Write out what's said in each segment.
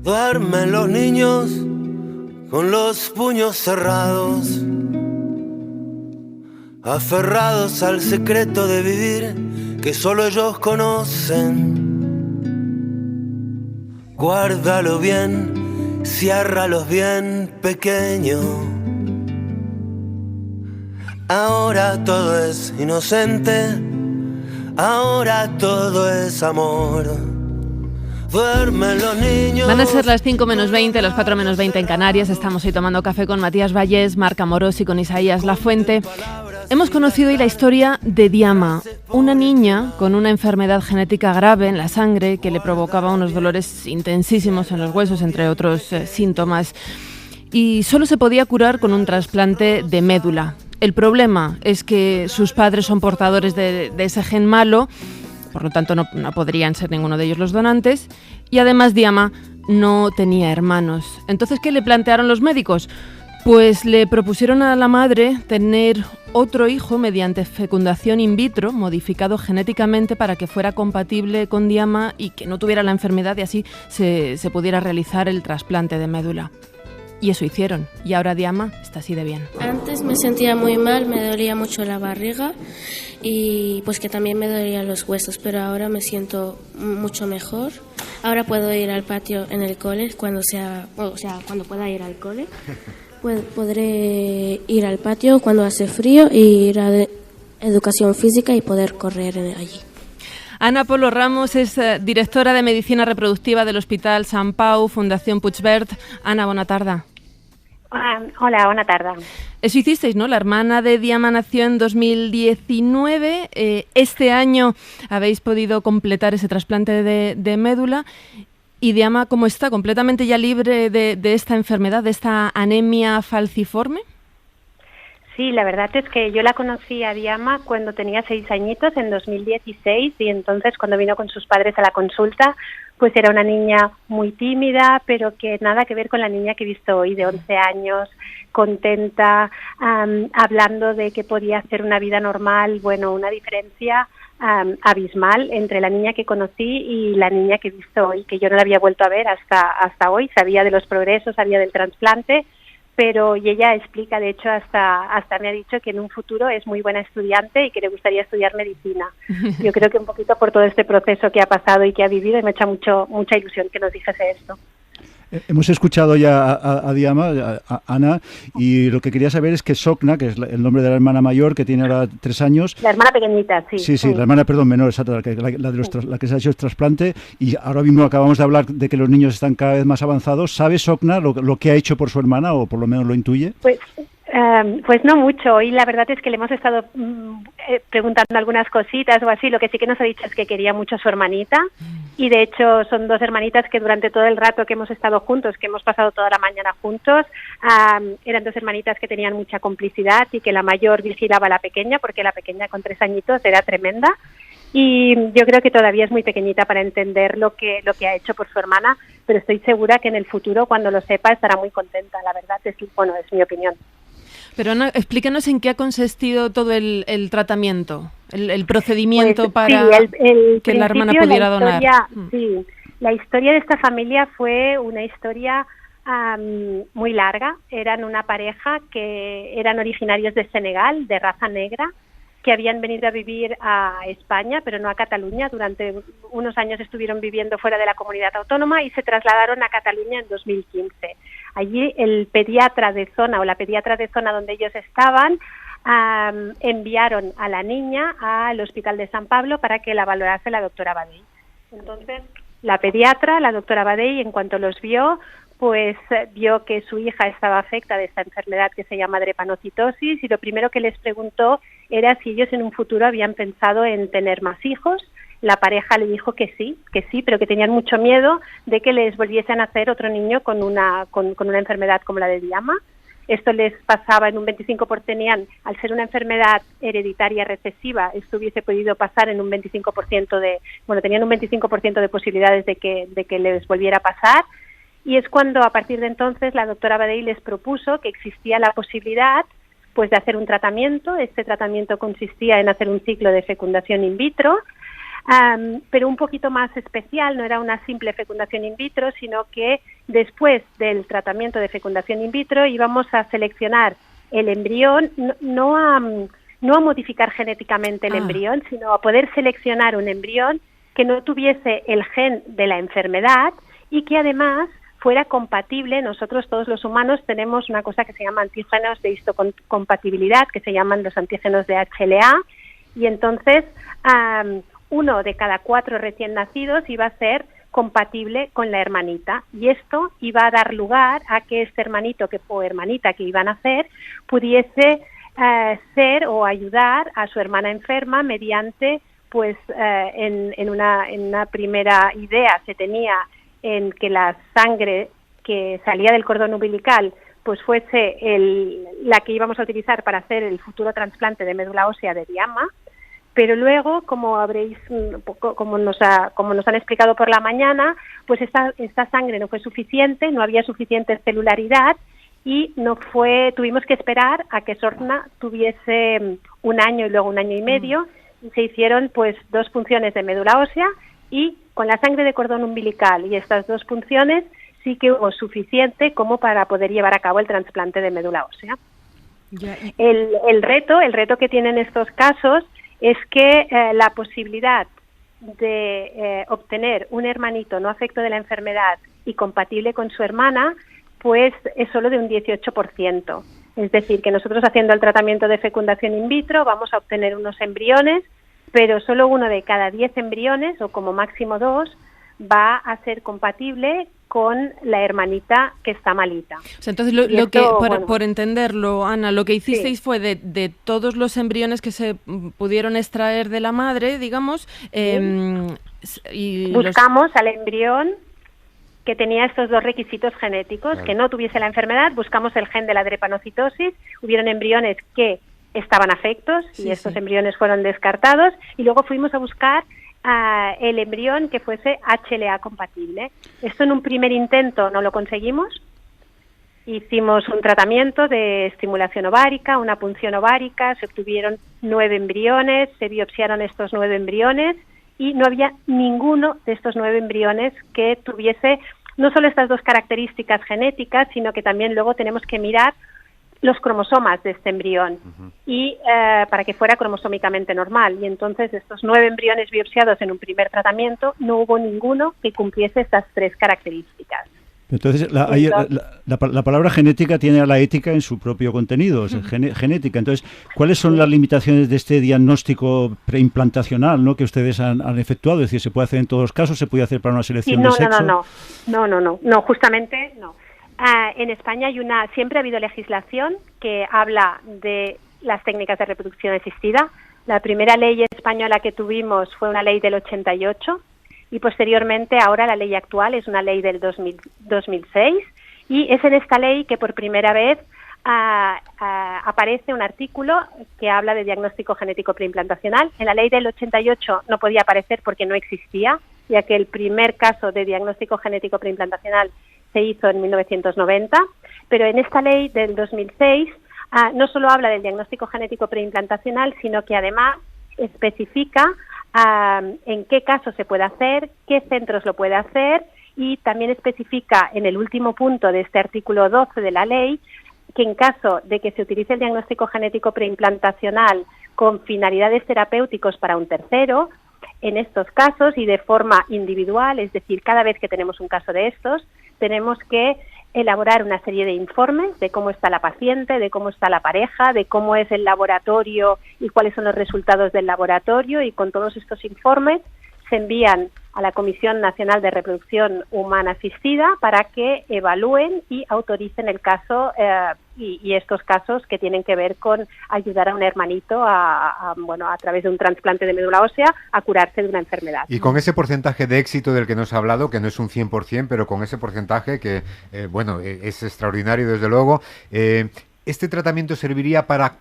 Duermen los niños con los puños cerrados, aferrados al secreto de vivir que solo ellos conocen. Guárdalo bien, ciérralos bien, pequeño. Ahora todo es inocente, ahora todo es amor. Duermen los niños. Van a ser las 5 menos 20, las 4 menos 20 en Canarias. Estamos hoy tomando café con Matías Vallés, Marc Amorós y con Isaías Lafuente. Hemos conocido hoy la historia de Diama, una niña con una enfermedad genética grave en la sangre que le provocaba unos dolores intensísimos en los huesos, entre otros síntomas. Y solo se podía curar con un trasplante de médula. El problema es que sus padres son portadores de ese gen malo. Por lo tanto, no podrían ser ninguno de ellos los donantes. Y además, Diama no tenía hermanos. Entonces, ¿qué le plantearon los médicos? Pues le propusieron a la madre tener otro hijo mediante fecundación in vitro, modificado genéticamente para que fuera compatible con Diama y que no tuviera la enfermedad y así se pudiera realizar el trasplante de médula. Y eso hicieron. Y ahora Diama está así de bien. Antes me sentía muy mal, me dolía mucho la barriga y pues que también me dolían los huesos, pero ahora me siento mucho mejor. Ahora puedo ir al patio en el cole cuando pueda ir al cole. Podré ir al patio cuando hace frío y ir a educación física y poder correr allí. Ana Polo Ramos es directora de Medicina Reproductiva del Hospital Sant Pau, Fundación Puigverd. Ana, bona tarda. Hola, buena tarde. Eso hicisteis, ¿no? La hermana de Diama nació en 2019. Este año habéis podido completar ese trasplante de médula. ¿Y Diama cómo está? ¿Completamente ya libre de esta enfermedad, de esta anemia falciforme? Sí, la verdad es que yo la conocí a Diama cuando tenía 6 añitos, en 2016, y entonces cuando vino con sus padres a la consulta, pues era una niña muy tímida, pero que nada que ver con la niña que he visto hoy, de 11 años, contenta, hablando de que podía hacer una vida normal. Bueno, una diferencia abismal entre la niña que conocí y la niña que he visto hoy, que yo no la había vuelto a ver hasta hoy. Sabía de los progresos, sabía del trasplante, pero y ella explica, de hecho, hasta me ha dicho que en un futuro es muy buena estudiante y que le gustaría estudiar medicina. Yo creo que un poquito por todo este proceso que ha pasado y que ha vivido, y me ha hecho mucha ilusión que nos dijese esto. Hemos escuchado ya a Diama, a Ana, y lo que quería saber es que Sokna, que es el nombre de la hermana mayor, que tiene ahora 3 años... La hermana pequeñita, sí. Sí, la hermana, menor, exacto, la que se ha hecho el trasplante, y ahora mismo acabamos de hablar de que los niños están cada vez más avanzados. ¿Sabe Sokna lo que ha hecho por su hermana, o por lo menos lo intuye? Pues no mucho, y la verdad es que le hemos estado preguntando algunas cositas o así. Lo que sí que nos ha dicho es que quería mucho a su hermanita, y de hecho son 2 hermanitas que durante todo el rato que hemos estado juntos, que hemos pasado toda la mañana juntos, eran 2 hermanitas que tenían mucha complicidad y que la mayor vigilaba a la pequeña, porque la pequeña con 3 añitos era tremenda, y yo creo que todavía es muy pequeñita para entender lo que ha hecho por su hermana, pero estoy segura que en el futuro, cuando lo sepa, estará muy contenta. La verdad es mi opinión. Pero Ana, explícanos en qué ha consistido todo el tratamiento, el procedimiento para que la hermana pudiera donar. Sí, la historia de esta familia fue una historia muy larga. Eran una pareja que eran originarios de Senegal, de raza negra, que habían venido a vivir a España, pero no a Cataluña. Durante unos años estuvieron viviendo fuera de la comunidad autónoma y se trasladaron a Cataluña en 2015. Allí el pediatra de zona, o la pediatra de zona donde ellos estaban, enviaron a la niña al Hospital de San Pablo para que la valorase la doctora Badell. Entonces, la pediatra, la doctora Badell, en cuanto los vio, pues vio que su hija estaba afecta de esta enfermedad que se llama drepanocitosis, y lo primero que les preguntó era si ellos en un futuro habían pensado en tener más hijos. La pareja le dijo que sí, pero que tenían mucho miedo de que les volviesen a hacer otro niño con una enfermedad como la de Diama. Esto les pasaba en un 25%, al ser una enfermedad hereditaria recesiva, esto hubiese podido pasar en un 25% tenían un 25% de posibilidades de que les volviera a pasar. Y es cuando, a partir de entonces, la doctora Badell les propuso que existía la posibilidad pues de hacer un tratamiento. Este tratamiento consistía en hacer un ciclo de fecundación in vitro, pero un poquito más especial. No era una simple fecundación in vitro, sino que después del tratamiento de fecundación in vitro íbamos a seleccionar el embrión, no a modificar genéticamente el embrión, sino a poder seleccionar un embrión que no tuviese el gen de la enfermedad y que además fuera compatible. Nosotros, todos los humanos, tenemos una cosa que se llama antígenos de histocompatibilidad, que se llaman los antígenos de HLA, y entonces 1 de cada 4 recién nacidos iba a ser compatible con la hermanita, y esto iba a dar lugar a que este hermanito o hermanita que iban a nacer pudiese ser o ayudar a su hermana enferma mediante, pues en una primera idea se tenía en que la sangre que salía del cordón umbilical pues fuese la que íbamos a utilizar para hacer el futuro trasplante de médula ósea de Diama. Pero luego, como nos han explicado por la mañana, pues esta sangre no fue suficiente, no había suficiente celularidad y tuvimos que esperar a que Sogna tuviese 1 año y luego 1 año y medio, y se hicieron pues 2 punciones de médula ósea, y con la sangre de cordón umbilical y estas 2 punciones sí que hubo suficiente como para poder llevar a cabo el trasplante de médula ósea. El reto que tienen estos casos es que la posibilidad de obtener un hermanito no afecto de la enfermedad y compatible con su hermana, pues es solo de un 18%. Es decir, que nosotros, haciendo el tratamiento de fecundación in vitro, vamos a obtener unos embriones, pero solo 1 de cada 10 embriones, o como máximo 2, va a ser compatible con la hermanita que está malita. O sea, entonces, por entenderlo, Ana, lo que hicisteis fue de todos los embriones que se pudieron extraer de la madre, digamos, y buscamos al embrión que tenía estos 2 requisitos genéticos, que no tuviese la enfermedad, buscamos el gen de la drepanocitosis, hubieron embriones que estaban afectos y estos embriones fueron descartados, y luego fuimos a buscar el embrión que fuese HLA compatible. Esto en un primer intento no lo conseguimos. Hicimos un tratamiento de estimulación ovárica, una punción ovárica, se obtuvieron 9 embriones, se biopsiaron estos 9 embriones y no había ninguno de estos 9 embriones que tuviese no solo estas 2 características genéticas, sino que también luego tenemos que mirar los cromosomas de este embrión y para que fuera cromosómicamente normal. Y entonces, estos 9 embriones biopsiados en un primer tratamiento, no hubo ninguno que cumpliese estas 3 características. Entonces, la palabra genética tiene a la ética en su propio contenido, es genética. Entonces, ¿cuáles son las limitaciones de este diagnóstico preimplantacional, ¿no?, que ustedes han efectuado? Es decir, ¿se puede hacer en todos los casos? ¿Se puede hacer para una selección de sexo? No, justamente no. En España siempre ha habido legislación que habla de las técnicas de reproducción asistida. La primera ley española que tuvimos fue una ley del 88 y posteriormente ahora la ley actual es una ley del 2006, y es en esta ley que por primera vez aparece un artículo que habla de diagnóstico genético preimplantacional. En la ley del 88 no podía aparecer porque no existía, ya que el primer caso de diagnóstico genético preimplantacional se hizo en 1990, pero en esta ley del 2006 no solo habla del diagnóstico genético preimplantacional, sino que además especifica en qué casos se puede hacer, qué centros lo puede hacer, y también especifica en el último punto de este artículo 12 de la ley que en caso de que se utilice el diagnóstico genético preimplantacional con finalidades terapéuticas para un tercero, en estos casos y de forma individual, es decir, cada vez que tenemos un caso de estos, tenemos que elaborar una serie de informes de cómo está la paciente, de cómo está la pareja, de cómo es el laboratorio y cuáles son los resultados del laboratorio, y con todos estos informes se envían a la Comisión Nacional de Reproducción Humana Asistida para que evalúen y autoricen el caso y estos casos que tienen que ver con ayudar a un hermanito a través de un trasplante de médula ósea a curarse de una enfermedad. Y con ese porcentaje de éxito del que nos ha hablado, que no es un 100%, pero con ese porcentaje que, es extraordinario desde luego, ¿este tratamiento serviría para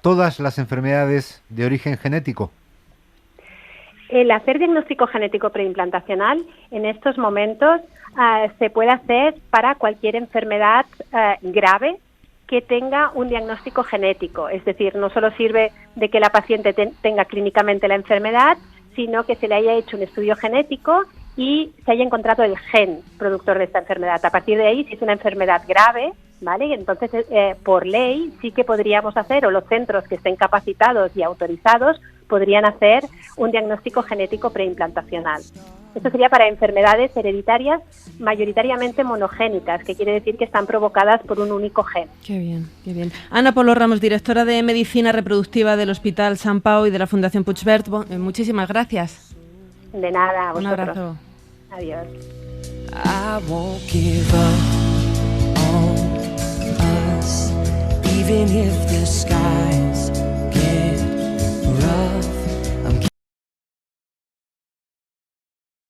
todas las enfermedades de origen genético? El hacer diagnóstico genético preimplantacional en estos momentos se puede hacer para cualquier enfermedad grave que tenga un diagnóstico genético. Es decir, no solo sirve de que la paciente tenga clínicamente la enfermedad, sino que se le haya hecho un estudio genético y se haya encontrado el gen productor de esta enfermedad. A partir de ahí, si es una enfermedad grave, ¿vale? Entonces, por ley, sí que podríamos hacer, o los centros que estén capacitados y autorizados, podrían hacer un diagnóstico genético preimplantacional. Esto sería para enfermedades hereditarias mayoritariamente monogénicas, que quiere decir que están provocadas por un único gen. Qué bien, qué bien. Ana Polo Ramos, directora de Medicina Reproductiva del Hospital Sant Pau y de la Fundación Puigverd, muchísimas gracias. De nada, a vosotros. Un abrazo. Adiós. I won't give up on us, even if the sky